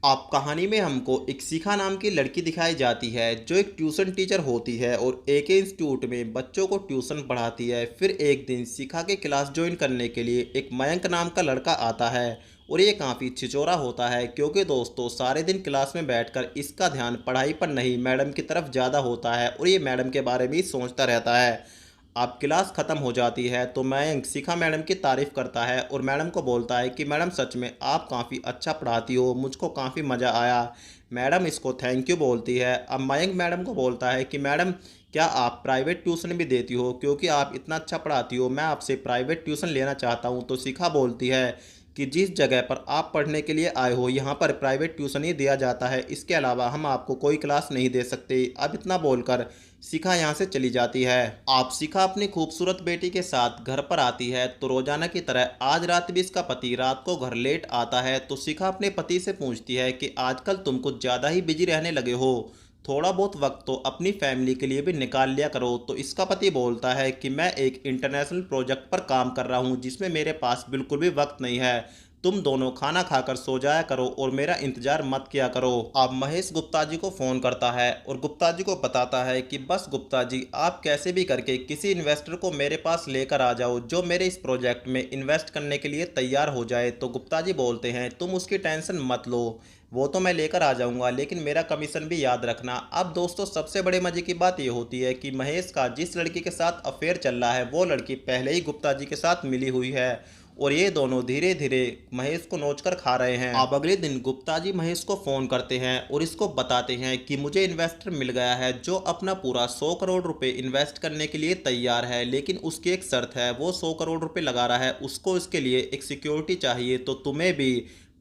आप कहानी में हमको एक शिखा नाम की लड़की दिखाई जाती है जो एक ट्यूशन टीचर होती है और एक ही इंस्टीट्यूट में बच्चों को ट्यूशन पढ़ाती है। फिर एक दिन शिखा के क्लास ज्वाइन करने के लिए एक मयंक नाम का लड़का आता है और ये काफ़ी छिचोरा होता है क्योंकि दोस्तों सारे दिन क्लास में बैठकर इसका ध्यान पढ़ाई पर नहीं मैडम की तरफ ज़्यादा होता है और ये मैडम के बारे में ही सोचता रहता है। अब क्लास ख़त्म हो जाती है तो मयंक शिखा मैडम की तारीफ़ करता है और मैडम को बोलता है कि मैडम सच में आप काफ़ी अच्छा पढ़ाती हो, मुझको काफ़ी मज़ा आया। मैडम इसको थैंक यू बोलती है। अब मयंक मैडम को बोलता है कि मैडम क्या आप प्राइवेट ट्यूशन भी देती हो, क्योंकि आप इतना अच्छा पढ़ाती हो मैं आपसे प्राइवेट ट्यूशन लेना चाहता हूँ। तो शिखा बोलती है कि जिस जगह पर आप पढ़ने के लिए आए हो यहाँ पर प्राइवेट ट्यूशन ही दिया जाता है, इसके अलावा हम आपको कोई क्लास नहीं दे सकते। अब इतना बोलकर शिखा यहाँ से चली जाती है। आप शिखा अपनी खूबसूरत बेटी के साथ घर पर आती है तो रोजाना की तरह आज रात भी इसका पति रात को घर लेट आता है। तो शिखा अपने पति से पूछती है कि आजकल तुम कुछ ज़्यादा ही बिजी रहने लगे हो, थोड़ा बहुत वक्त तो अपनी फैमिली के लिए भी निकाल लिया करो। तो इसका पति बोलता है कि मैं एक इंटरनेशनल प्रोजेक्ट पर काम कर रहा हूँ जिसमें मेरे पास बिल्कुल भी वक्त नहीं है, तुम दोनों खाना खाकर सो जाया करो और मेरा इंतजार मत किया करो। अब महेश गुप्ता जी को फ़ोन करता है और गुप्ता जी को बताता है कि बस गुप्ता जी आप कैसे भी करके किसी इन्वेस्टर को मेरे पास लेकर आ जाओ जो मेरे इस प्रोजेक्ट में इन्वेस्ट करने के लिए तैयार हो जाए। तो गुप्ता जी बोलते हैं तुम उसकी टेंशन मत लो, वो तो मैं लेकर आ जाऊंगा लेकिन मेरा कमीशन भी याद रखना। अब दोस्तों सबसे बड़े मजे की बात ये होती है कि महेश का जिस लड़की के साथ अफेयर चल रहा है वो लड़की पहले ही गुप्ता जी के साथ मिली हुई है और ये दोनों धीरे धीरे महेश को नोचकर खा रहे हैं। अब अगले दिन गुप्ता जी महेश को फोन करते हैं और इसको बताते हैं कि मुझे इन्वेस्टर मिल गया है जो अपना पूरा 100 करोड़ रुपए इन्वेस्ट करने के लिए तैयार है, लेकिन उसकी एक शर्त है, वो 100 करोड़ रुपए लगा रहा है, उसको इसके लिए एक सिक्योरिटी चाहिए। तो तुम्हें भी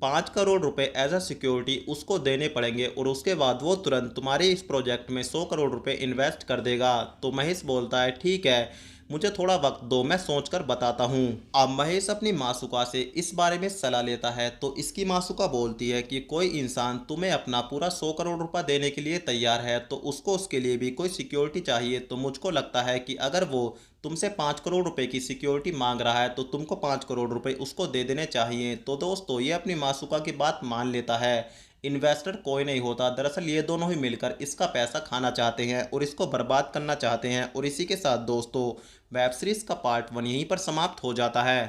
5 करोड़ रुपए एज अ सिक्योरिटी उसको देने पड़ेंगे और उसके बाद वो तुरंत तुम्हारे इस प्रोजेक्ट में 100 करोड़ रुपए इन्वेस्ट कर देगा। तो महेश बोलता है ठीक है, मुझे थोड़ा वक्त दो, मैं सोचकर बताता हूँ। अब महेश अपनी मासूका से इस बारे में सलाह लेता है तो इसकी मासूका बोलती है कि कोई इंसान तुम्हें अपना पूरा 100 करोड़ रुपया देने के लिए तैयार है तो उसको उसके लिए भी कोई सिक्योरिटी चाहिए। तो मुझको लगता है कि अगर वो तुमसे 5 करोड़ रुपए की सिक्योरिटी मांग रहा है तो तुमको 5 करोड़ रुपए उसको दे देने चाहिए। तो दोस्तों ये अपनी मासूका की बात मान लेता है। इन्वेस्टर कोई नहीं होता, दरअसल ये दोनों ही मिलकर इसका पैसा खाना चाहते हैं और इसको बर्बाद करना चाहते हैं। और इसी के साथ दोस्तों वेब सीरीज का पार्ट 1 यहीं पर समाप्त हो जाता है।